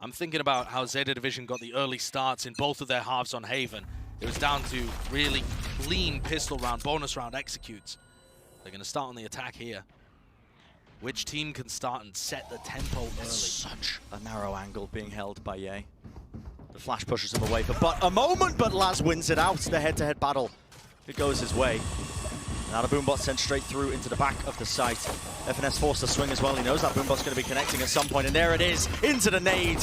I'm thinking about how Zeta Division got the early starts in both of their halves on Haven. It was down to really clean pistol round, bonus round executes. They're going to start on the attack here. Which team can start and set the tempo early? Such a narrow angle being held by Ye. The flash pushes him away for but a moment, but Laz wins it out. The head-to-head battle, it goes his way. Now the Boombot sent straight through into the back of the site. FNS forced to swing as well. He knows that Boombot's going to be connecting at some point, and there it is, into the nade.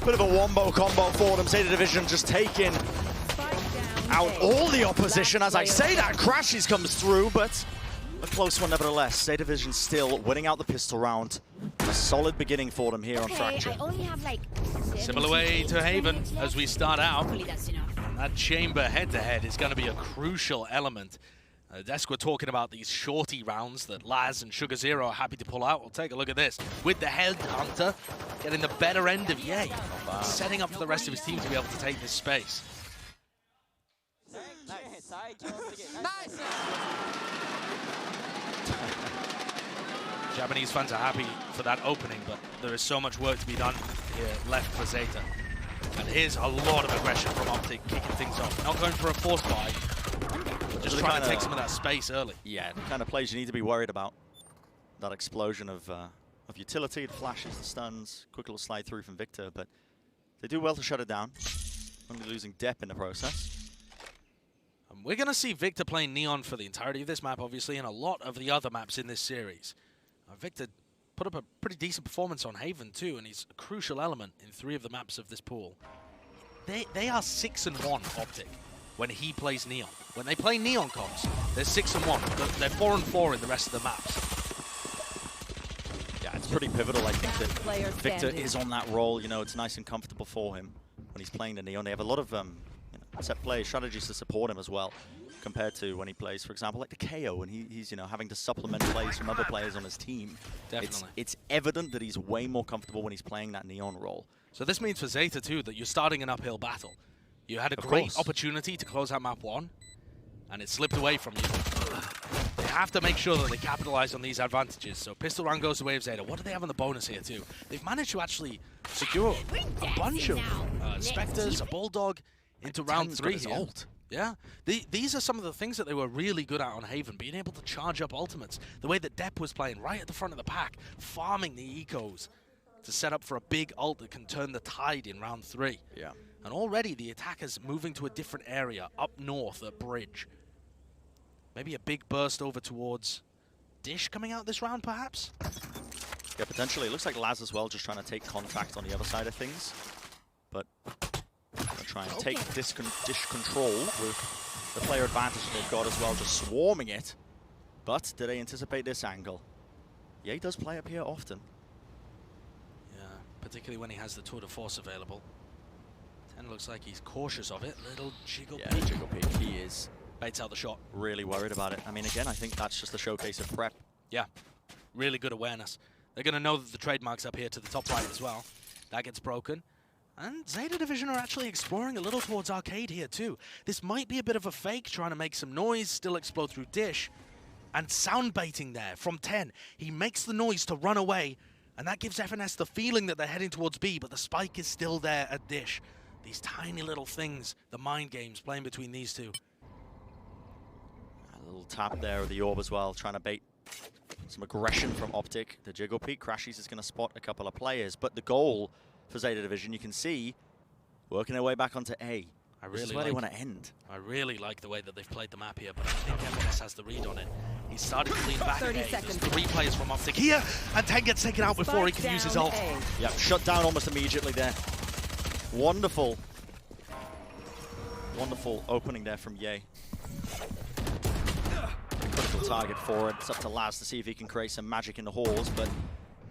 Bit of a wombo combo for them. Zeta Division just taking out all the opposition. As I say that, Crashes comes through, but a close one nevertheless. Zeta Division still winning out the pistol round. A solid beginning for them here on Fracture. I only have like Similar way to Haven as we start out. That chamber head-to-head is going to be a crucial element. Desk were talking about these shorty rounds that Laz and Sugar Zero are happy to pull out. We'll take a look at this. With the Headhunter getting the better end of Ye, setting up for the rest of his team to be able to take this space. Japanese fans are happy for that opening, but there is so much work to be done here left for Zeta. And here's a lot of aggression from Optic, kicking things off. Not going for a force buy, but just trying to take some of that space early. Yeah, the kind of plays you need to be worried about. That explosion of utility, the flashes, the stuns, quick little slide through from Victor, but they do well to shut it down. Only losing depth in the process. We're going to see Victor playing Neon for the entirety of this map, obviously, and a lot of the other maps in this series. Victor put up a pretty decent performance on Haven too, and he's a crucial element in 3 of the maps of this pool. They are 6-1, Optic, when he plays Neon. When they play Neon comps, they're 6-1. They're 4-4 in the rest of the maps. Yeah, it's pretty pivotal, I think, that Victor is on that role. You know, it's nice and comfortable for him when he's playing the Neon. They have a lot of set play strategies to support him as well, compared to when he plays, for example, like the KO, and he's having to supplement plays from other players on his team. Definitely. It's evident that he's way more comfortable when he's playing that Neon role. So this means for Zeta too that you're starting an uphill battle. You had a great opportunity to close out map 1, and it slipped away from you. They have to make sure that they capitalize on these advantages. So pistol round goes the way of Zeta. What do they have on the bonus here too? They've managed to actually secure a bunch of Spectres, a Bulldog, into round 3 here. Ult. Yeah, these are some of the things that they were really good at on Haven, being able to charge up ultimates. The way that Depp was playing right at the front of the pack, farming the ecos to set up for a big ult that can turn the tide in round 3. Yeah. And already the attackers moving to a different area, up north at Bridge. Maybe a big burst over towards Dish coming out this round, perhaps? Yeah, potentially. It looks like Laz as well, just trying to take contact on the other side of things. But try and take dish control with the player advantage they've got as well, just swarming it. But do they anticipate this angle? Yeah, he does play up here often. Yeah, particularly when he has the tour de force available. 10 looks like he's cautious of it. Little jiggle peek. Jiggle peek, he is. Baits out the shot. Really worried about it. I mean, again, I think that's just a showcase of prep. Yeah, really good awareness. They're going to know that the trademark's up here to the top right as well. That gets broken. And Zeta Division are actually exploring a little towards Arcade here too. This might be a bit of a fake, trying to make some noise, still explode through Dish. And sound baiting there from 10. He makes the noise to run away, and that gives FNS the feeling that they're heading towards B, but the spike is still there at Dish. These tiny little things, the mind games playing between these two. A little tap there of the orb as well, trying to bait some aggression from Optic. The jiggle peek, Crashies is going to spot a couple of players, but the goal for Zeta Division, you can see, working their way back onto A. This is where they want to end. I really like the way that they've played the map here, but I think FNS has the read on it. He's started to lean back. 30 seconds. There's 3 players from Optic here, and 10 gets taken out before he can use his ult. Yeah, shut down almost immediately there. Wonderful. Wonderful opening there from Ye. Critical target for it. It's up to Laz to see if he can create some magic in the halls, but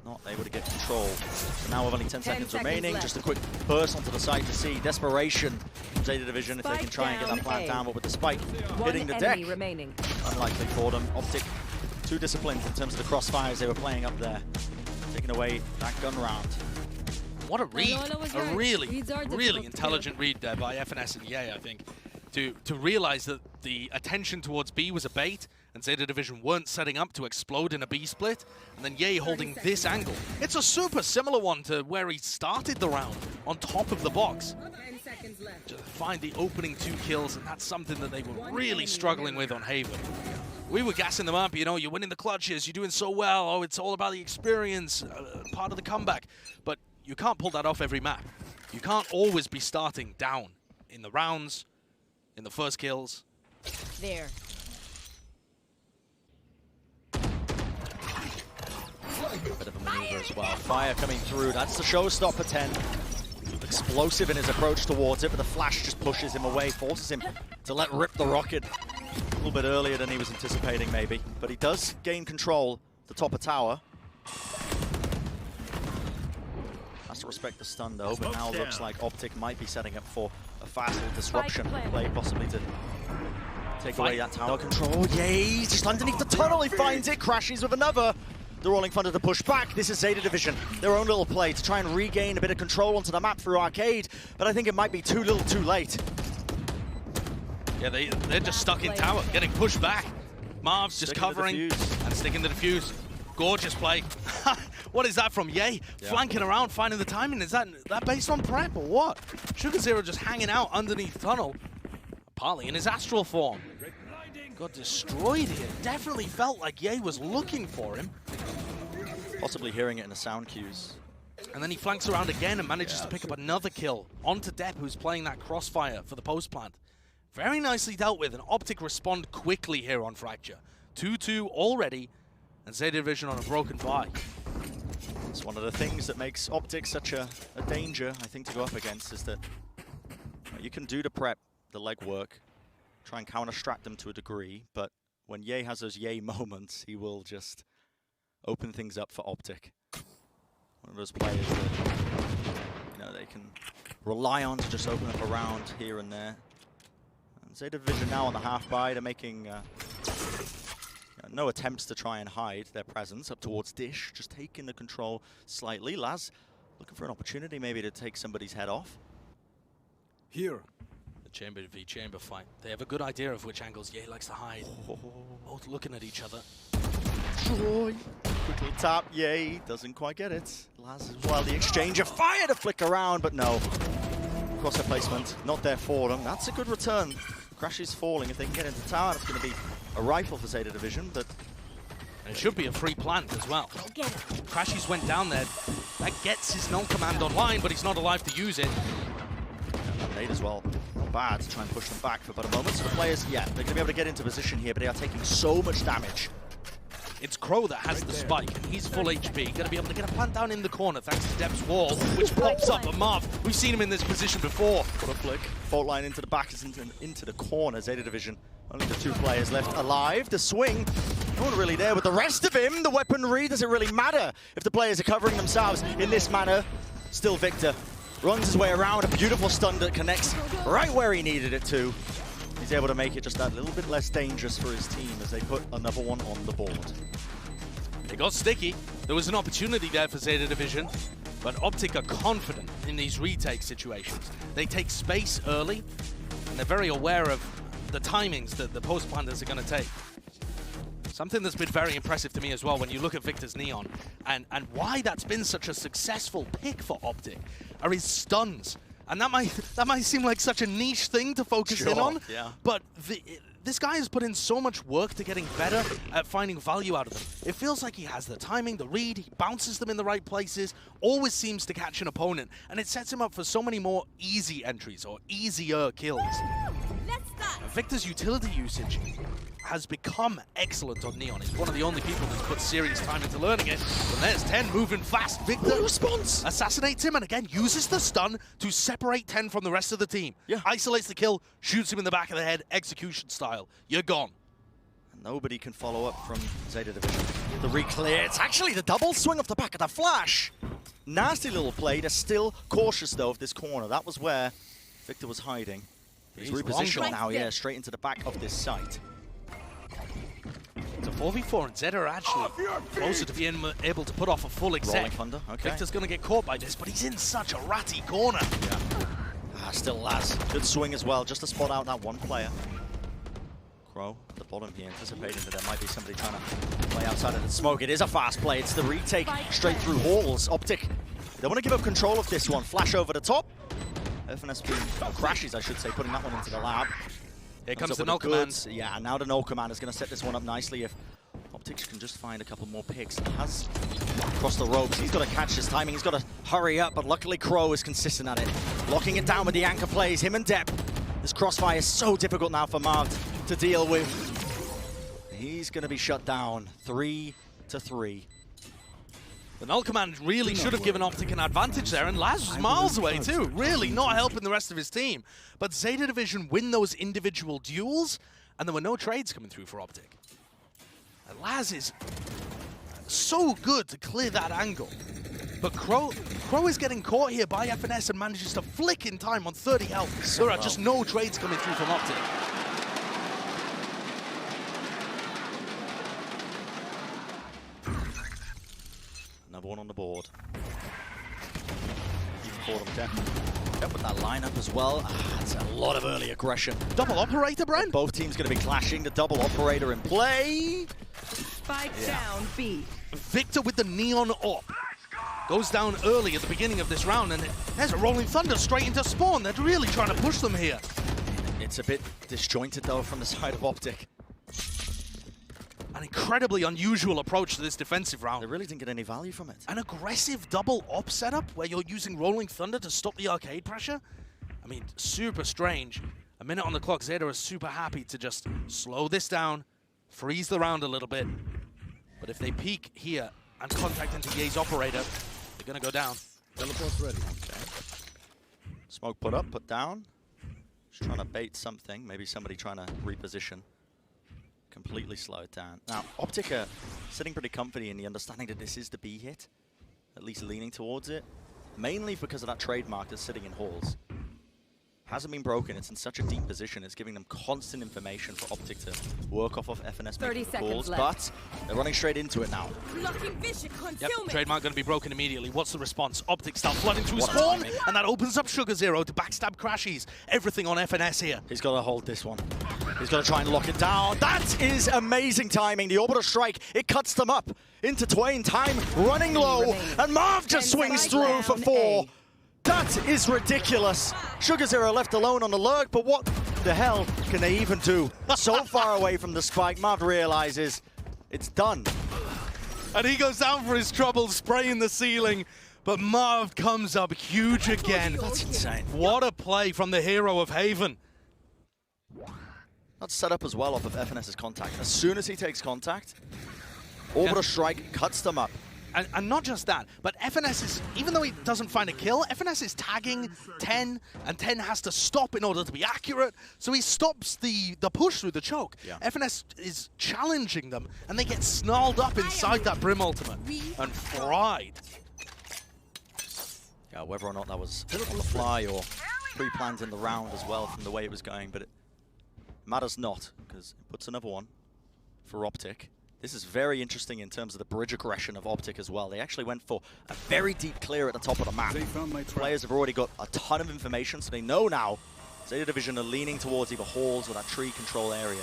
not able to get control. So now with only 10 seconds remaining, left. Just a quick burst onto the site to see desperation from Zeta Division if they can try and get that plant down, but with the spike hitting the deck, unlikely for them. Optic, too disciplined in terms of the crossfires they were playing up there, taking away that gun round. What a read! A really intelligent read there by FNS and Ye, I think, to realize that the attention towards B was a bait, and Zeta Division weren't setting up to explode in a B split, and then Ye holding this angle. It's a super similar one to where he started the round, on top of the box. To find the opening 2 kills, and that's something that they were really struggling with on Haven. We were gassing them up, you know, you're winning the clutches, you're doing so well, oh, it's all about the experience, part of the comeback. But you can't pull that off every map. You can't always be starting down in the rounds, in the first kills. There. A bit of a maneuver as well. Fire coming through. That's the showstopper 10. Explosive in his approach towards it, but the flash just pushes him away, forces him to let rip the rocket a little bit earlier than he was anticipating, maybe. But he does gain control the top of tower. Has to respect the stun though, but now looks like Optic might be setting up for a fast little disruption play, possibly to take away that tower control. Yay, just underneath the tunnel, he finds it, crashes with another. The Rolling Thunder to push back. This is Zeta Division. Their own little play to try and regain a bit of control onto the map through Arcade, but I think it might be too little too late. Yeah, they're just stuck in tower, getting pushed back. Marv's just covering and sticking the defuse. Gorgeous play. What is that from Ye? Yeah. Flanking around, finding the timing. Is that based on prep or what? Sugar Zero just hanging out underneath tunnel, partly in his astral form. Got destroyed here. Definitely felt like Ye was looking for him. Possibly hearing it in the sound cues. And then he flanks around again and manages to pick up another kill onto Depp, who's playing that crossfire for the post plant. Very nicely dealt with, and Optic respond quickly here on Fracture. 2-2 already, and Zeta Division on a broken buy. It's one of the things that makes Optic such a danger, I think, to go up against, is that you can do the prep, the legwork, try and counter-strat them to a degree, but when Ye has those Ye moments, he will just open things up for Optic. One of those players that they can rely on to just open up a round here and there. And Zeta Division now on the half buy, they're making no attempts to try and hide their presence up towards Dish, just taking the control slightly. Laz looking for an opportunity maybe to take somebody's head off. Here. Chamber v chamber fight. They have a good idea of which angles Ye likes to hide. Both looking at each other. Troy. Quick little tap. Ye doesn't quite get it. Laz as well. The exchange of fire to flick around, but no. Crosshair placement not there for them. That's a good return. Crash is falling. If they can get into tower, it's going to be a rifle for Zeta Division, but and it should be a free plant as well. Crashies went down there. That gets his non-command online, but he's not alive to use it. Nade as well. Not bad to try and push them back for but a moment. So the players, yeah, they're going to be able to get into position here, but they are taking so much damage. It's Crow that has the spike, and he's full HP. Going to be able to get a plant down in the corner thanks to Depp's wall, which pops up. But Marv, we've seen him in this position before. What a flick. Fault line into the back, is into the corner. Zeta Division, only the 2 players left alive. The swing, no one really there with the rest of him. The weaponry, does it really matter if the players are covering themselves in this manner? Still Victor runs his way around, a beautiful stun that connects right where he needed it to. He's able to make it just that little bit less dangerous for his team as they put another one on the board. It got sticky. There was an opportunity there for Zeta Division, but Optic are confident in these retake situations. They take space early, and they're very aware of the timings that the post planters are going to take. Something that's been very impressive to me as well when you look at Victor's Neon, and why that's been such a successful pick for Optic are his stuns. And that might seem like such a niche thing to focus in on, but this guy has put in so much work to getting better at finding value out of them. It feels like he has the timing, the read, he bounces them in the right places, always seems to catch an opponent, and it sets him up for so many more easy entries or easier kills. Victor's utility usage has become excellent on Neon. He's one of the only people that's put serious time into learning it. And there's 10 moving fast. Victor responds, assassinates him, and again uses the stun to separate 10 from the rest of the team. Isolates the kill, shoots him in the back of the head, execution style. You're gone. Nobody can follow up from Zeta Division. The re-clear, it's actually the double swing off the back of the flash. Nasty little play. They're still cautious though of this corner. That was where Victor was hiding. He's repositioned now, straight into the back of this site. It's a 4v4, and Zeta are actually closer to being able to put off a full exec. Rolling Thunder, okay. Victor's going to get caught by this, but he's in such a ratty corner. Still Laz. Good swing as well, just to spot out that one player. Crow at the bottom here, anticipating that there might be somebody trying to play outside of the smoke. It is a fast play. It's the retake straight through halls. Optic, they want to give up control of this one. Flash over the top. FNS crashes, I should say, putting that one into the lab. Here comes the null command. Yeah, now the null command is going to set this one up nicely if Optic can just find a couple more picks. He has crossed the ropes. He's got to catch his timing. He's got to hurry up, but luckily Crow is consistent at it. Locking it down with the anchor plays. Him and Depp. This crossfire is so difficult now for Marv to deal with. He's going to be shut down. 3-3. The null command really should have given Optic an advantage there, and Laz was miles away too, really not helping the rest of his team. But Zeta Division win those individual duels, and there were no trades coming through for Optic. And Laz is so good to clear that angle. But Crow is getting caught here by FNS and manages to flick in time on 30 health. There are just no trades coming through from Optic. Another one on the board. Even caught him Depp with that lineup as well. That's a lot of early aggression. Double operator, Brian? Both teams going to be clashing. The double operator in play. Spike down B. Victor with the neon op. Goes down early at the beginning of this round, and there's a Rolling Thunder straight into spawn. They're really trying to push them here. It's a bit disjointed, though, from the side of Optic. An incredibly unusual approach to this defensive round. They really didn't get any value from it. An aggressive double op setup where you're using Rolling Thunder to stop the arcade pressure? I mean, super strange. A minute on the clock, Zeta is super happy to just slow this down, freeze the round a little bit. But if they peek here and contact into Ye's operator, they're going to go down. Teleport's ready. Okay. Smoke put up, put down. Just trying to bait something. Maybe somebody trying to reposition. Completely slow it down. Now, Optic are sitting pretty comfy in the understanding that this is the B hit. At least leaning towards it. Mainly because of that trademark that's sitting in halls. Hasn't been broken. It's in such a deep position. It's giving them constant information for Optic to work off of FNS 30 making seconds calls, left. but they're running straight into it now. Yep, trademark going to be broken immediately. What's the response? Optic start flooding through spawn, and that opens up Sugar Zero to backstab Crashies. Everything on FNS here. He's got to hold this one. He's got to try and lock it down. That is amazing timing. The orbital strike, it cuts them up into twain. Time running low, and Marv just swings through for 4. That is ridiculous. Sugar Zero left alone on the lurk, but what the hell can they even do? So far away from the spike, Marv realizes it's done. And he goes down for his trouble, spraying the ceiling, but Marv comes up huge again. That's insane. What a play from the hero of Haven. That's set up as well off of FNS's contact. As soon as he takes contact, orbital strike cuts them up. And not just that, but FNS is, even though he doesn't find a kill, FNS is tagging 10, and 10 has to stop in order to be accurate, so he stops the push through the choke. Yeah. FNS is challenging them, and they get snarled up inside that Brim ultimate and fried. Yeah, whether or not that was on the fly or pre-planned in the round as well from the way it was going, but it matters not, because it puts another one for Optic. This is very interesting in terms of the bridge aggression of Optic as well. They actually went for a very deep clear at the top of the map. Players have already got a ton of information, so they know now Zeta Division are leaning towards either halls or that tree control area.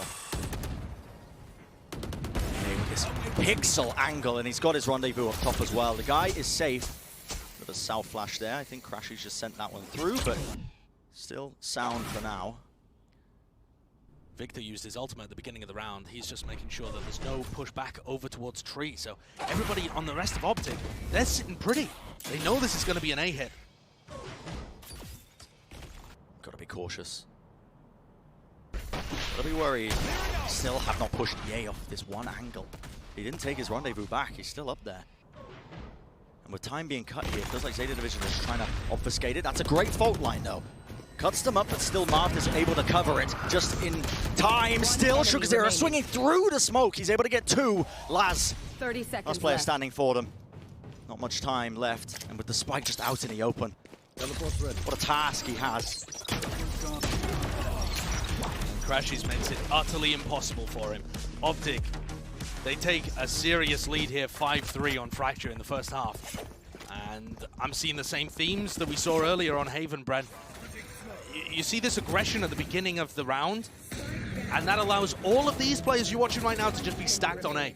Okay, with this pixel angle, and he's got his rendezvous up top as well. The guy is safe with a south flash there. I think Crashy's just sent that one through, but still sound for now. Victor used his ultimate at the beginning of the round. He's just making sure that there's no pushback over towards tree. So everybody on the rest of Optic, they're sitting pretty. They know this is going to be an A hit. Gotta be cautious. Gotta be worried. Still have not pushed Ye off this one angle. He didn't take his rendezvous back. He's still up there. And with time being cut here, it feels like Zeta Division is trying to obfuscate it. That's a great fault line, though. Cuts them up, but still Marv is able to cover it. Just in time. Still, Sugar Zero swinging through the smoke. He's able to get 2. Laz. 30 seconds last player left. standing for them. Not much time left. And with the spike just out in the open. What a task he has. Crashies makes it utterly impossible for him. Optic, they take a serious lead here, 5-3 on Fracture in the first half. And I'm seeing the same themes that we saw earlier on Haven, Brent. You see this aggression at the beginning of the round, And that allows all of these players you're watching right now to just be stacked on A.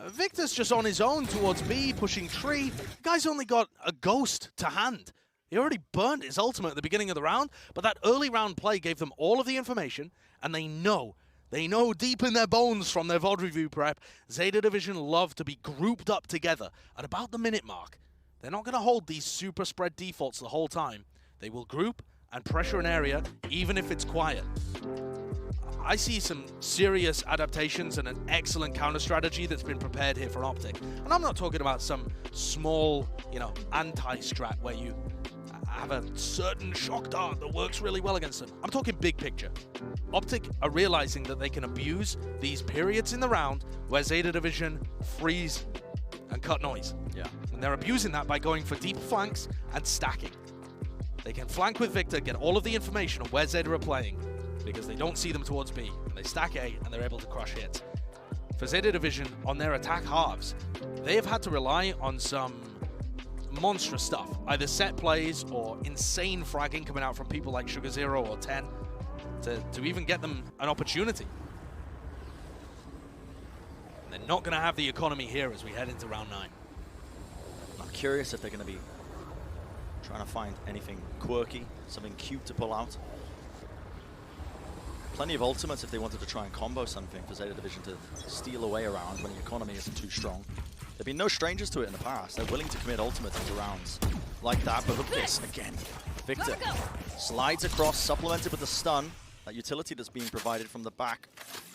Victor's just on his own towards B, pushing tree. The guy's only got a ghost to hand. He already burned his ultimate at the beginning of the round, but that early round play gave them all of the information, and they know deep in their bones from their VOD review prep, Zeta Division love to be grouped up together at about the minute mark. They're not going to hold these super spread defaults the whole time. They will group and pressure an area, even if it's quiet. I see some serious adaptations and an excellent counter strategy that's been prepared here for Optic. And I'm not talking about some small, anti-strat where you have a certain shock dart that works really well against them. I'm talking big picture. Optic are realizing that they can abuse these periods in the round where Zeta Division freeze and cut noise. Yeah. And they're abusing that by going for deep flanks and stacking. They can flank with Victor, get all of the information on where Zeta are playing, because they don't see them towards B, and they stack A, and they're able to crush hits. For Zeta Division, on their attack halves, they have had to rely on some monstrous stuff, either set plays or insane fragging coming out from people like Sugar Zero or 10 to even get them an opportunity. And they're not going to have the economy here as we head into round 9. I'm curious if they're going to be trying to find anything quirky, something cute to pull out. Plenty of ultimates if they wanted to try and combo something for Zeta Division to steal away around when the economy isn't too strong. They've been no strangers to it in the past. They're willing to commit ultimates into rounds like that, but look at this again. Victor slides across, supplemented with the stun. That utility that's being provided from the back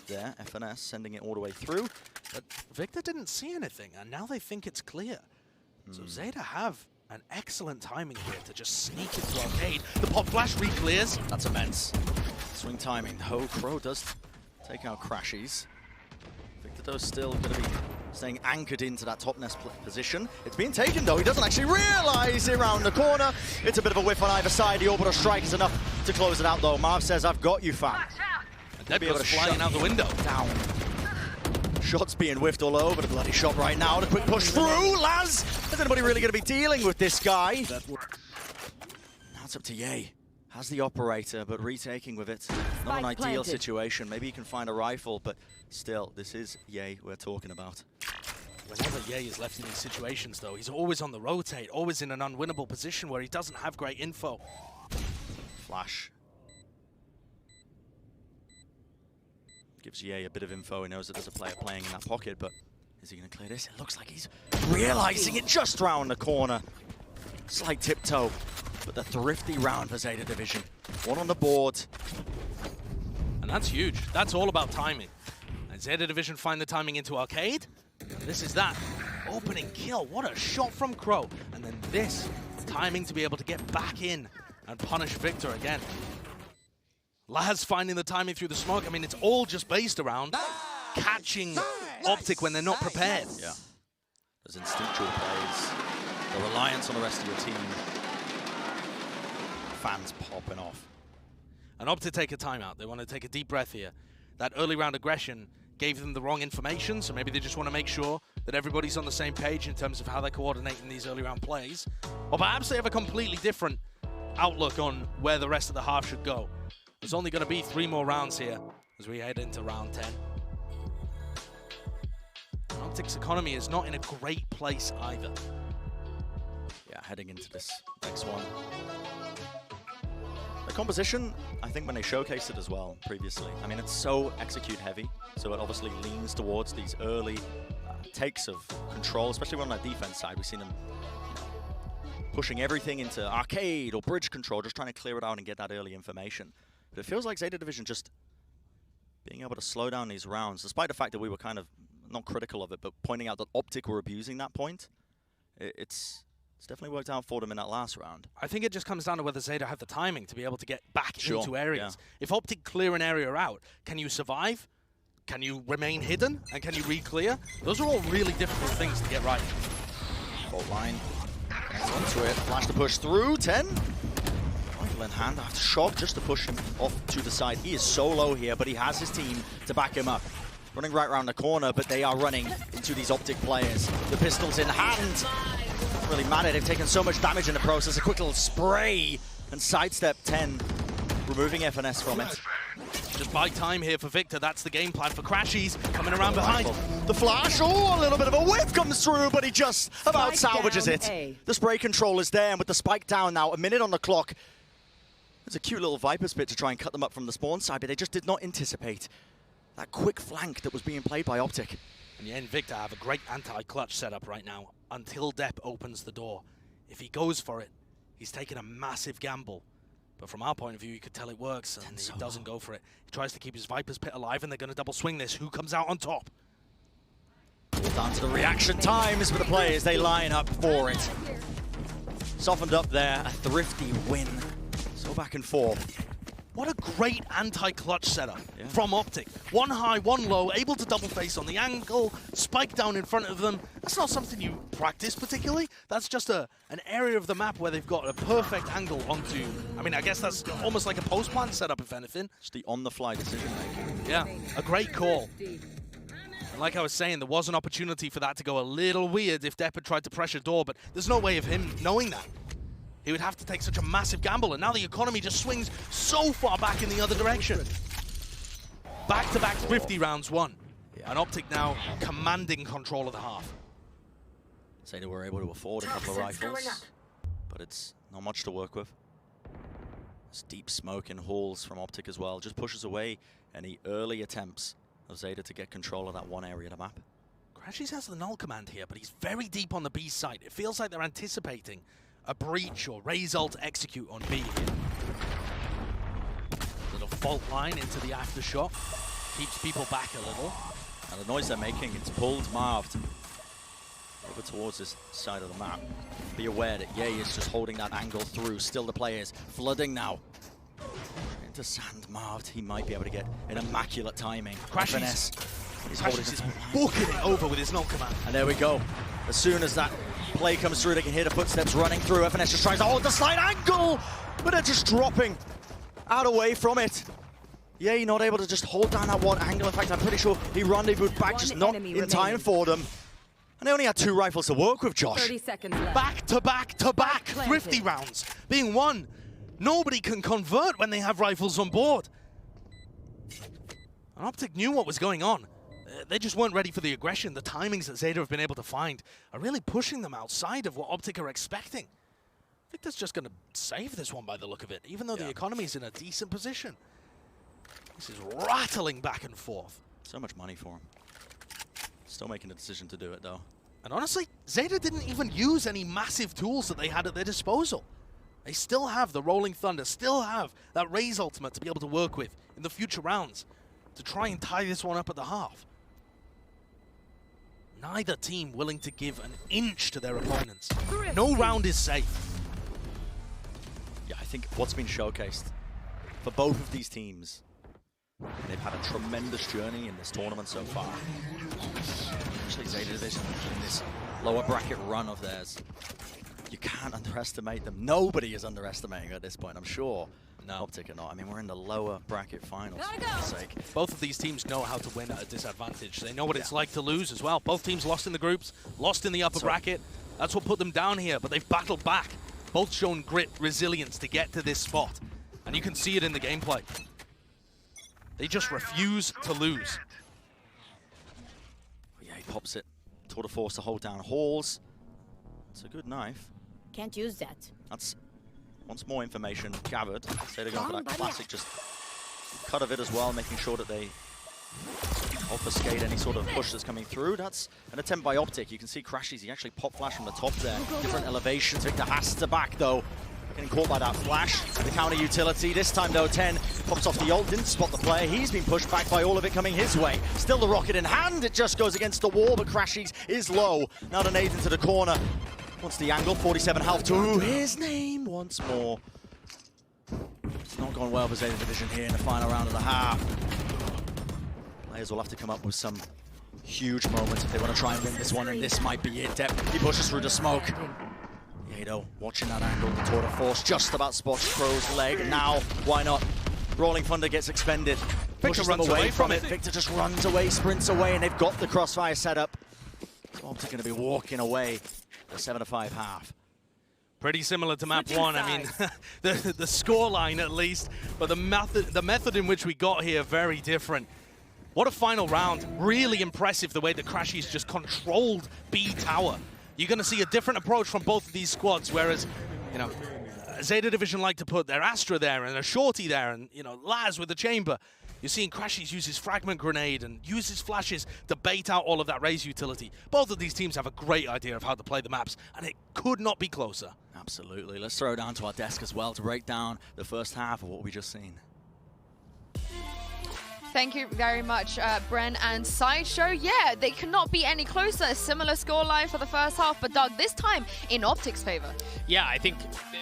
there. FNS sending it all the way through. But Victor didn't see anything, and now they think it's clear. So Zeta have an excellent timing here to just sneak into Arcade. The pop flash re-clears. That's immense. Swing timing. Oh, Crow does take out Crashies. Victor though still going to be staying anchored into that top nest position. It's being taken though. He doesn't actually realize it around the corner. It's a bit of a whiff on either side. The orbital strike is enough to close it out though. Marv says, "I've got you, fam." And Dead goes flying out the window. Down. Shots being whiffed all over the bloody shot right now. The quick push through. Laz! Is anybody really going to be dealing with this guy? Now it's up to Ye. Has the operator, but retaking with it. Not an ideal situation. Maybe he can find a rifle, but still, this is Ye we're talking about. Whenever Ye is left in these situations, though, he's always on the rotate, always in an unwinnable position where he doesn't have great info. Flash. Gives Ye a bit of info. He knows that there's a player playing in that pocket, but is he going to clear this? It looks like he's realizing it just round the corner. Slight tiptoe, but the thrifty round for Zeta Division. One on the board. And that's huge. That's all about timing. And Zeta Division find the timing into Arcade. And this is that opening kill. What a shot from Crow. And then this timing to be able to get back in and punish Victor again. Laz finding the timing through the smoke. I mean, it's all just based around catching Optic when they're not prepared. Yeah. Those instinctual plays. The reliance on the rest of your team. Fans popping off. And Optic take a timeout. They want to take a deep breath here. That early round aggression gave them the wrong information, so maybe they just want to make sure that everybody's on the same page in terms of how they're coordinating these early round plays. Or perhaps they have a completely different outlook on where the rest of the half should go. There's only going to be 3 more rounds here as we head into round 10. Optic's economy is not in a great place either. Yeah, heading into this next one. The composition, I think when they showcased it as well previously, I mean, it's so execute heavy, so it obviously leans towards these early takes of control, especially on that defense side. We've seen them pushing everything into arcade or bridge control, just trying to clear it out and get that early information. But it feels like Zeta Division just being able to slow down these rounds, despite the fact that we were kind of not critical of it, but pointing out that Optic were abusing that point. It's definitely worked out for them in that last round. I think it just comes down to whether Zeta have the timing to be able to get back into areas. Yeah. If Optic clear an area out, can you survive? Can you remain hidden? And can you re-clear? Those are all really difficult things to get right. Fault line. Onto it. Flash to push through. 10. Rifle in hand after shot just to push him off to the side. He is so low here, but he has his team to back him up. Running right around the corner, but they are running into these Optic players. The pistols in hand. Doesn't really matter. They've taken so much damage in the process. A quick little spray and sidestep 10, removing FNS from it. just buy time here for Victor. That's the game plan for Crashies coming around behind. The flash, oh, a little bit of a whiff comes through, but he just about salvages it. The spray control is there, and with the spike down now, a minute on the clock. There's a cute little Viper's pit to try and cut them up from the spawn side, but they just did not anticipate that quick flank that was being played by Optic. And yeah, and Victor have a great anti-clutch setup right now until Depp opens the door. If he goes for it, he's taking a massive gamble. But from our point of view, you could tell it works, and he doesn't go for it. He tries to keep his Viper's pit alive, and they're going to double swing this. Who comes out on top? Down to the reaction times for the players. They line up for it. Softened up there, a thrifty win. So back and forth. What a great anti-clutch setup from Optic. One high, one low, able to double face on the angle, spike down in front of them. That's not something you practice particularly. That's just an area of the map where they've got a perfect angle onto. I mean, I guess that's almost like a post-plant setup, if anything. Just the on-the-fly decision making. Yeah, a great call. And like I was saying, there was an opportunity for that to go a little weird if Depp had tried to pressure door, but there's no way of him knowing that. He would have to take such a massive gamble, and now the economy just swings so far back in the other direction. Back-to-back 50 rounds won, and Optic now commanding control of the half. Zeta were able to afford a couple of rifles, but it's not much to work with. There's deep smoke in halls from Optic as well, just pushes away any early attempts of Zeta to get control of that one area of the map. Crashies has the null command here, but he's very deep on the B site. It feels like they're anticipating a breach or raise ult execute on B here. Little fault line into the aftershock. Keeps people back a little. And the noise they're making, it's pulled Marved over towards this side of the map. Be aware that Ye is just holding that angle through. Still the players flooding now. Into Sand Marved. He might be able to get an immaculate timing. Crashies is booking it over with his null command. And there we go. As soon as that play comes through, they can hear the footsteps running through. FNS just tries to hold the slight angle, but they're just dropping out away from it. Yeah, not able to just hold down that one angle. In fact, I'm pretty sure he rendezvoused back, just not in time for them. And they only had 2 rifles to work with, Josh. 30 seconds left. Back to back to back, thrifty rounds being won. Nobody can convert when they have rifles on board. And Optic knew what was going on. They just weren't ready for the aggression. The timings that Zeta have been able to find are really pushing them outside of what Optic are expecting. Victor's just going to save this one by the look of it, even though the economy's in a decent position. This is rattling back and forth. So much money for him. Still making the decision to do it, though. And honestly, Zeta didn't even use any massive tools that they had at their disposal. They still have the Rolling Thunder, still have that Raze ultimate to be able to work with in the future rounds to try and tie this one up at the half. Neither team willing to give an inch to their opponents. No round is safe. Yeah, I think what's been showcased for both of these teams, they've had a tremendous journey in this tournament so far. Especially Zeta Division in this lower bracket run of theirs. You can't underestimate them. Nobody is underestimating at this point, I'm sure. No. Optic or not. I mean, we're in the lower bracket finals, for God's sake. Both of these teams know how to win at a disadvantage. They know what it's like to lose as well. Both teams lost in the groups, lost in the upper bracket. That's what put them down here, but they've battled back. Both shown grit, resilience to get to this spot. And you can see it in the gameplay. They just refuse to lose. Yeah, he pops it. Tour de force to hold down halls. It's a good knife. Can't use that. That's once more information gathered. Say they're going for that classic just cut of it as well, making sure that they obfuscate any sort of push that's coming through. That's an attempt by Optic. You can see Crashies, he actually pop flash from the top there. Different elevations. Victor has to back though. Getting caught by that flash. The counter utility. This time though, 10 pops off the ult, didn't spot the player. He's been pushed back by all of it coming his way. Still the rocket in hand. It just goes against the wall, but Crashies is low. Now the nade into the corner. Wants the angle, 47 health to his name once more. It's not gone well for Zeta Division here in the final round of the half. Players will have to come up with some huge moments if they want to try and win this one, and this might be it. Depp, he pushes through the smoke. Yado watching that angle, the tour de force just about spots Crow's leg. Now, why not? Rolling Thunder gets expended. Victor runs away from it. Victor just runs away, sprints away, and they've got the crossfire set up. So Optic going to be walking away. The 7-5 half. Pretty similar to map 1. I mean, the score line at least, but the method in which we got here, very different. What a final round. Really impressive the way that Crashies just controlled B Tower. You're going to see a different approach from both of these squads, whereas, you know, Zeta Division like to put their Astra there and a Shorty there and, you know, Laz with the chamber. You're seeing Crashies use his fragment grenade and use his flashes to bait out all of that Raze utility. Both of these teams have a great idea of how to play the maps, and it could not be closer. Absolutely. Let's throw it down to our desk as well to break down the first half of what we just seen. Thank you very much, Bren and Sideshow. Yeah, they cannot be any closer. A similar scoreline for the first half, but Doug, this time in Optic's favor. Yeah, I think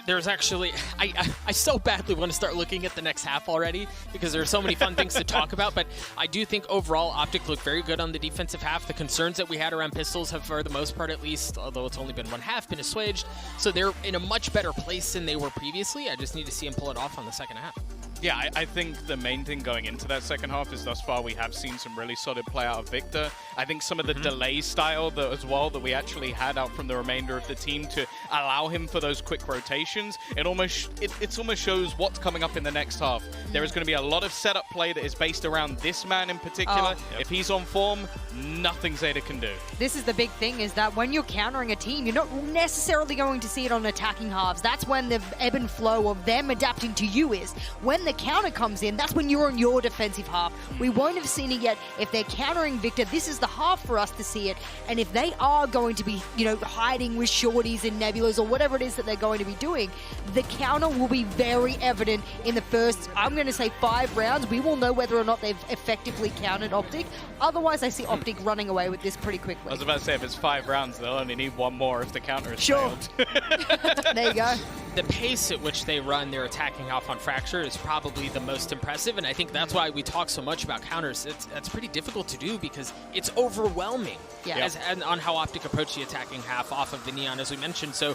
there's actually... I so badly want to start looking at the next half already because there are so many fun things to talk about, but I do think overall Optic looked very good on the defensive half. The concerns that we had around pistols have, for the most part at least, although it's only been one half, been assuaged. So they're in a much better place than they were previously. I just need to see them pull it off on the second half. Yeah, I think the main thing going into that second half is thus far we have seen some really solid play out of Victor. I think some of the delay style as well that we actually had out from the remainder of the team to allow him for those quick rotations, it almost shows what's coming up in the next half. There is going to be a lot of setup play that is based around this man in particular. If he's on form, nothing Zeta can do. This is the big thing, is that when you're countering a team, you're not necessarily going to see it on attacking halves. That's when the ebb and flow of them adapting to you is. When the counter comes in, that's when you're on your defensive half. We won't have seen it yet. If they're countering Victor, this is the half for us to see it. And if they are going to be, you know, hiding with shorties and nebulas or whatever it is that they're going to be doing, the counter will be very evident in the first, I'm going to say 5 rounds. We will know whether or not they've effectively countered Optic. Otherwise, I see Optic running away with this pretty quickly. I was about to say, if it's 5 rounds, they'll only need 1 more if the counter is failed. There you go. The pace at which they run their attacking half on Fracture is probably the most impressive, and I think that's why we talk so much about counters. That's pretty difficult to do because it's overwhelming and on how Optic approach the attacking half off of the Neon, as we mentioned. So,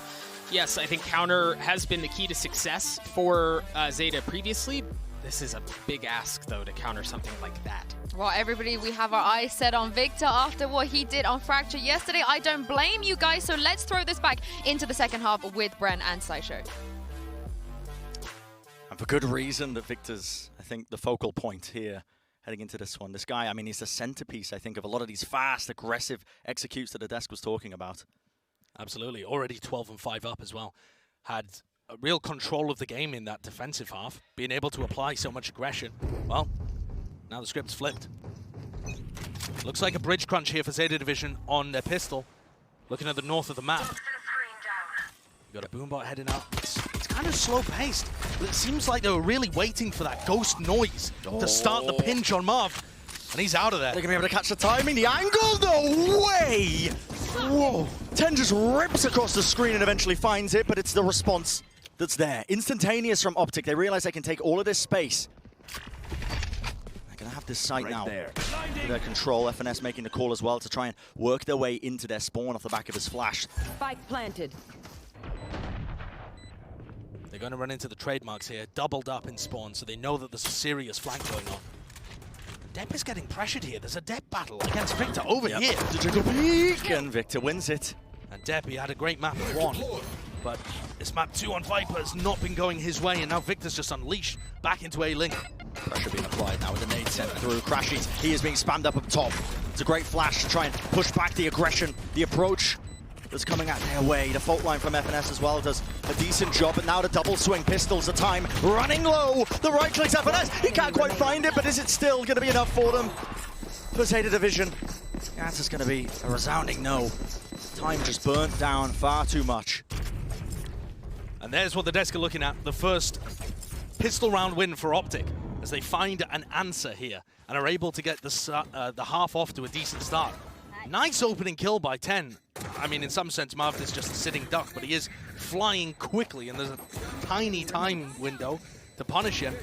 yes, I think counter has been the key to success for Zeta previously. This is a big ask, though, to counter something like that. Well, everybody, we have our eyes set on Victor after what he did on Fracture yesterday. I don't blame you guys, so let's throw this back into the second half with Bren and Sideshow. And for good reason that Victor's, I think, the focal point here heading into this one. This guy, I mean, he's the centerpiece, I think, of a lot of these fast, aggressive executes that the desk was talking about. Absolutely. Already 12 and 5 up as well. Had a real control of the game in that defensive half, being able to apply so much aggression. Well, now the script's flipped. Looks like a bridge crunch here for Zeta Division on their pistol. Looking at the north of the map. We've got a boombot heading up. It's kind of slow-paced, but it seems like they were really waiting for that ghost noise to start the pinch on Marv. And he's out of there. They're going to be able to catch the timing. The angle, no way! Whoa. 10 just rips across the screen and eventually finds it, but it's the response that's there. Instantaneous from Optic. They realize they can take all of this space. They're going to have this site right now. There. With their control, FNS making the call as well to try and work their way into their spawn off the back of his flash. Spike planted. They're going to run into the trademarks here, doubled up in spawn, so they know that there's a serious flank going on. Depp is getting pressured here. There's a Depp battle against Victor over here. The jiggle peek, and Victor wins it. And Depp, he had a great map at 1, but this map 2 on Viper has not been going his way, and now Victor's just unleashed back into A-Link. Pressure being applied now with the nade sent through. Crashies, he is being spammed up top. It's a great flash to try and push back the aggression, the approach that's coming out their way. The fault line from FNS as well does a decent job, but now the double swing pistols, the time running low. The right clicks FNS, he can't quite find it, but is it still going to be enough for them? For Zeta Division, the answer's going to be a resounding no. Time just burnt down far too much. And there's what the desk are looking at, the first pistol round win for Optic, as they find an answer here and are able to get the half off to a decent start. Nice opening kill by 10. I mean, in some sense, Marv is just a sitting duck, but he is flying quickly, and there's a tiny time window to punish him.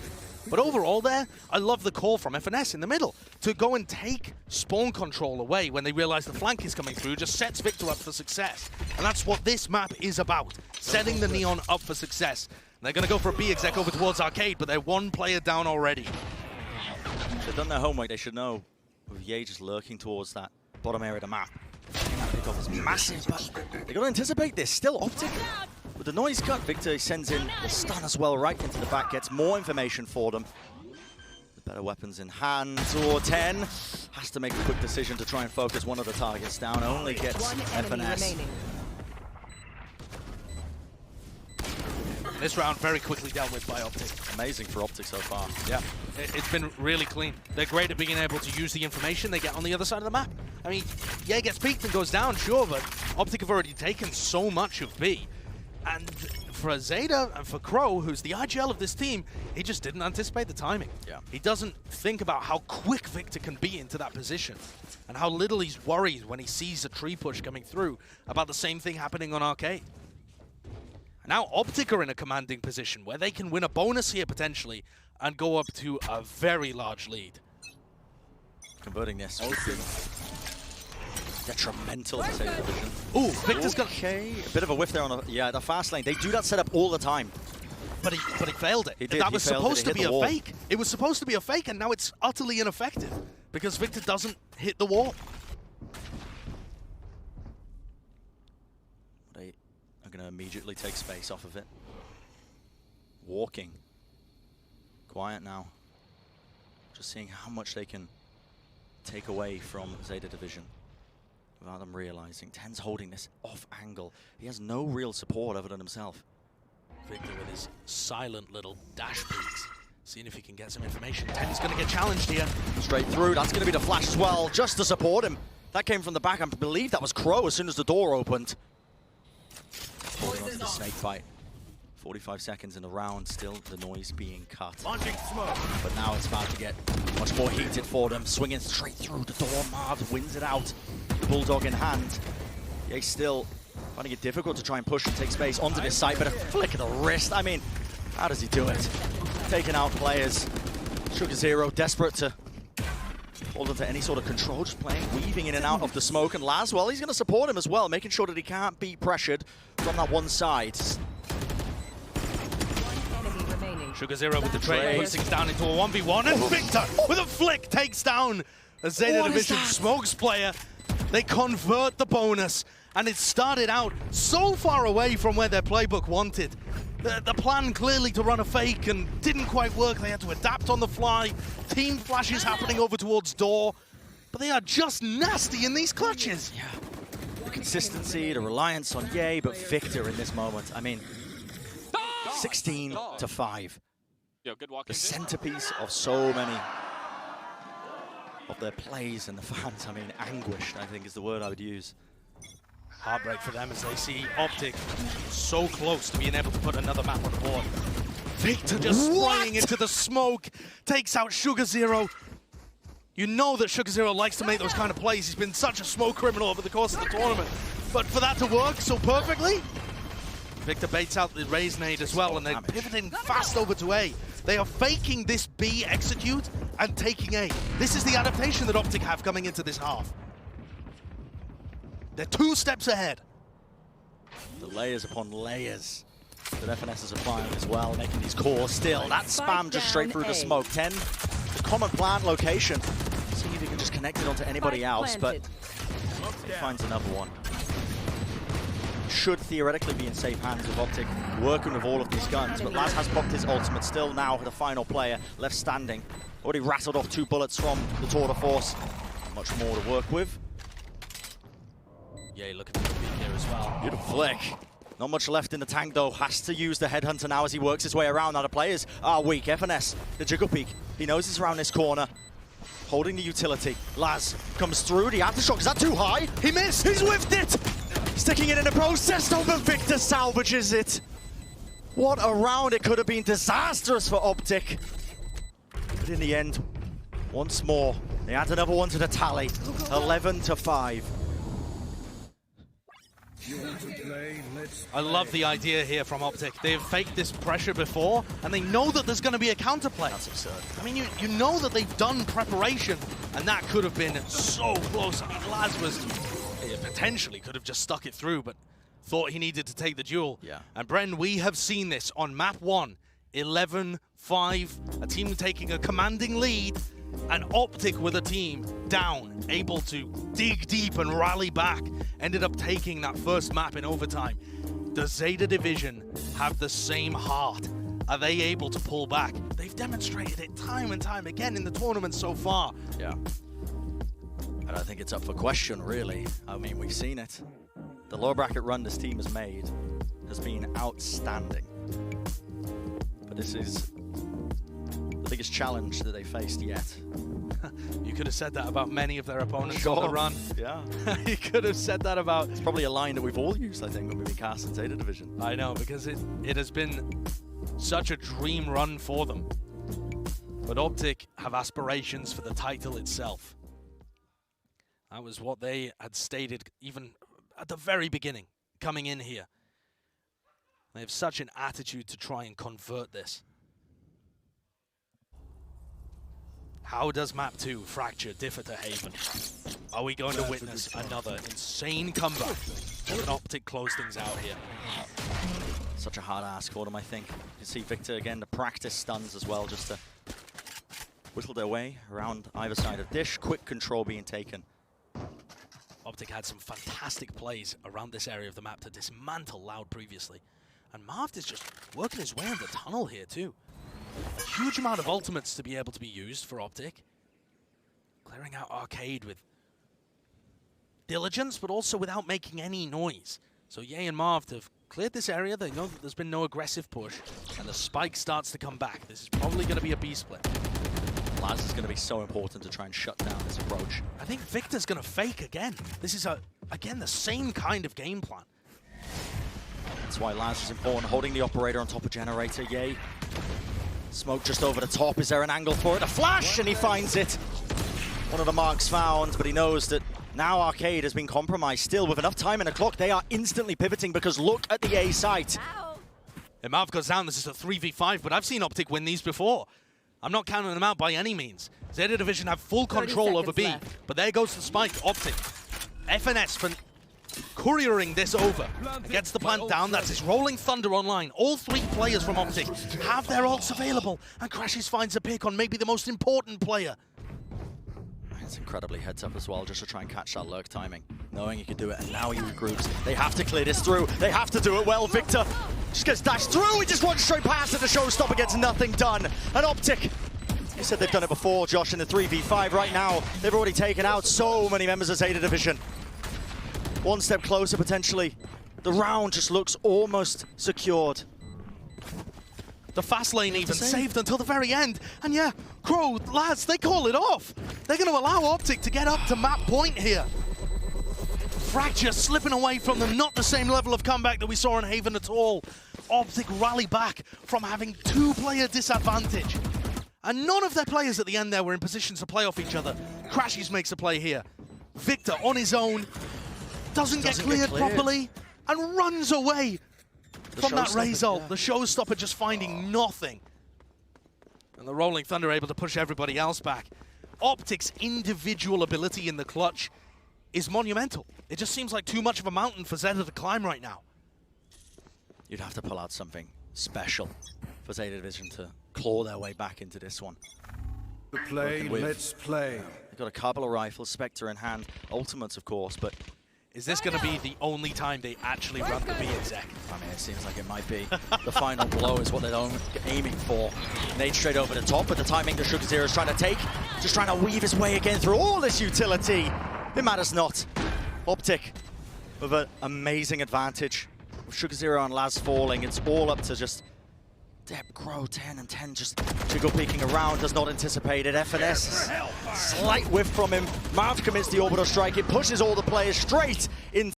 But overall there, I love the call from FNS in the middle to go and take spawn control away when they realize the flank is coming through. Just sets Victor up for success. And that's what this map is about, setting the Neon up for success. And they're going to go for a B exec over towards Arcade, but they're 1 player down already. If they've done their homework, they should know. With Ye just lurking towards that bottom area of the map. That pickoff is massive, but they've got to anticipate this. Still Optic With the noise cut, Victor sends in the stun as well right into the back, gets more information for them. The better weapons in hand. Or 10 has to make a quick decision to try and focus one of the targets down. Only gets FNS. This round very quickly dealt with by Optic. Amazing for Optic so far. Yeah, it's been really clean. They're great at being able to use the information they get on the other side of the map. I mean, yeah, gets peeked and goes down, sure, but Optic have already taken so much of B. And for Zeta and for Crow, who's the IGL of this team, he just didn't anticipate the timing. Yeah. He doesn't think about how quick Victor can be into that position and how little he's worried when he sees a tree push coming through about the same thing happening on Arcade. Now Optic are in a commanding position where they can win a bonus here potentially and go up to a very large lead. Converting this would be detrimental to Zeta division. Ooh, Victor's got... Okay, a bit of a whiff there on the fast lane. They do that setup all the time. But he failed it. He did, that was supposed to be a wall. fake. It was supposed to be a fake, and now it's utterly ineffective because Victor doesn't hit the wall. They are going to immediately take space off of it. Walking. Quiet now. Just seeing how much they can take away from Zeta division without them realizing. 10's holding this off angle. He has no real support other than himself. Victor with his silent little dash peeks, seeing if he can get some information. 10's going to get challenged here. Straight through. That's going to be the flash as well, just to support him. That came from the back. I believe that was Crow as soon as the door opened. Holding onto the snake bite. 45 seconds in the round, still the noise being cut. But now it's about to get much more heated for them. Swinging straight through the door. Marv wins it out. Bulldog in hand. Yeah, he's still finding it difficult to try and push and take space onto this side, but a flick of the wrist. I mean, how does he do it? Taking out players. Sugar Zero desperate to hold on to any sort of control, just playing, weaving in and out of the smoke. And Laz, well, he's going to support him as well, making sure that he can't be pressured from that one side. Sugar Zero with the trade, puts things down into a 1v1, and Victor with a flick takes down a Zeta Division Smokes player. They convert the bonus, and it started out so far away from where their playbook wanted. The plan clearly to run a fake and didn't quite work. They had to adapt on the fly. Team flashes happening over towards door, but they are just nasty in these clutches. Yeah. The consistency, the reliance on Ye, but Victor in this moment, I mean, 16-5. Yo, good walk. The centerpiece of so many of their plays and the fans. I mean, anguished, I think is the word I would use. Heartbreak for them as they see Optic so close to being able to put another map on the board. Victor just spraying into the smoke, takes out Sugar Zero. You know that Sugar Zero likes to make those kind of plays. He's been such a smoke criminal over the course of the tournament. But for that to work so perfectly, Victor baits out the Raise nade as well, and they're pivoting fast over to A. They are faking this B execute and taking A. This is the adaptation that Optic have coming into this half. They're 2 steps ahead. The layers upon layers that FNS is applying as well, making these calls still. That spam just straight through the smoke. 10, the common plant location. See if he can just connect it onto anybody else, but he finds another one. Should theoretically be in safe hands with Optic, working with all of these guns, but Laz has popped his ultimate, still now the final player left standing. Already rattled off 2 bullets from the tour de force. Much more to work with. Yeah, looking for the peek here as well. Beautiful flick. Not much left in the tank though. Has to use the headhunter now as he works his way around. Now the players are weak. FNS, the jiggle peek. He knows it's around this corner. Holding the utility. Laz comes through. The aftershock, is that too high? He missed. He's whiffed it. Sticking it in the process though, but Victor salvages it. What a round. It could have been disastrous for Optic. But in the end, once more, they add another one to the tally. 11-5. I love the idea here from Optic. They've faked this pressure before, and they know that there's going to be a counterplay. That's absurd. I mean, you know that they've done preparation, and that could have been so close. I mean, Laz was potentially could have just stuck it through, but thought he needed to take the duel. Yeah. And Bren, we have seen this on map 1, 11-5, a team taking a commanding lead, and Optic with a team down, able to dig deep and rally back, ended up taking that first map in overtime. Does Zeta Division have the same heart? Are they able to pull back? They've demonstrated it time and time again in the tournament so far. Yeah. I don't think it's up for question, really. I mean, we've seen it. The lower bracket run this team has made has been outstanding. But this is the biggest challenge that they faced yet. You could have said that about many of their opponents on the run. Yeah. You could have said that about... It's probably a line that we've all used, I think, when we've been casting Zeta Division. I know, because it has been such a dream run for them. But Optic have aspirations for the title itself. That was what they had stated even at the very beginning, coming in here. They have such an attitude to try and convert this. How does map 2 Fracture differ to Haven? Are we going to witness another insane comeback? Or can Optic close things out here? Such a hard ask for them, I think. You can see Victor again to practice stuns as well, just to whittle their way around either side of Dish. Quick control being taken. Optic had some fantastic plays around this area of the map to dismantle Loud previously. And Marv is just working his way in the tunnel here too. A huge amount of ultimates to be able to be used for Optic. Clearing out Arcade with diligence, but also without making any noise. So Ye and Marv have cleared this area. They know that there's been no aggressive push, and the spike starts to come back. This is probably going to be a B split. Laz is going to be so important to try and shut down this approach. I think Victor's going to fake again. This is, again, the same kind of game plan. That's why Laz is important, holding the operator on top of Generator. Ye. Smoke just over the top. Is there an angle for it? A flash, and he finds it. One of the marks found, but he knows that now Arcade has been compromised. Still, with enough time in the clock, they are instantly pivoting because look at the A site. If Marv goes down, this is a 3v5, but I've seen Optic win these before. I'm not counting them out by any means. Zeta Division have full control over B, but there goes the spike. Optic. FNS for couriering this over. Gets the plant down. That's his Rolling Thunder online. All 3 players from Optic have their ults available, and Crashes finds a pick on maybe the most important player. It's incredibly heads up as well, just to try and catch that lurk timing. Knowing he could do it, and now he regroups. They have to clear this through. They have to do it well. Victor just gets dashed through. He just runs straight past it. The showstopper gets nothing done. And Optic, you said they've done it before, Josh, in the 3v5. Right now, they've already taken out so many members of Zeta Division. One step closer, potentially. The round just looks almost secured. The fast lane even saved until the very end. And yeah, Crow, Laz, they call it off. They're going to allow Optic to get up to map point here. Fracture slipping away from them, not the same level of comeback that we saw in Haven at all. Optic rally back from having 2-player disadvantage. And none of their players at the end there were in position to play off each other. Crashes makes a play here. Victor on his own, doesn't get cleared properly, and runs away from that Raze ult. The showstopper just finding nothing. And the Rolling Thunder able to push everybody else back. Optic's individual ability in the clutch is monumental. It just seems like too much of a mountain for Zeta to climb right now. You'd have to pull out something special for Zeta Division to claw their way back into this one. Let's play. They've got a couple of rifles, Spectre in hand, ultimates of course, but is this going to be the only time they actually run the B exec? I mean, it seems like it might be. The final blow is what they're aiming for. Nade straight over the top, but the timing that Sugar Zero is trying to take, just trying to weave his way again through all this utility. It matters not. Optic with an amazing advantage. With Sugar Zero and Laz falling, it's all up to just Deb, Crow, 10 and 10 just jiggle peeking around, does not anticipate it. FNS, slight whiff from him. Marv commits the orbital strike. It pushes all the players straight into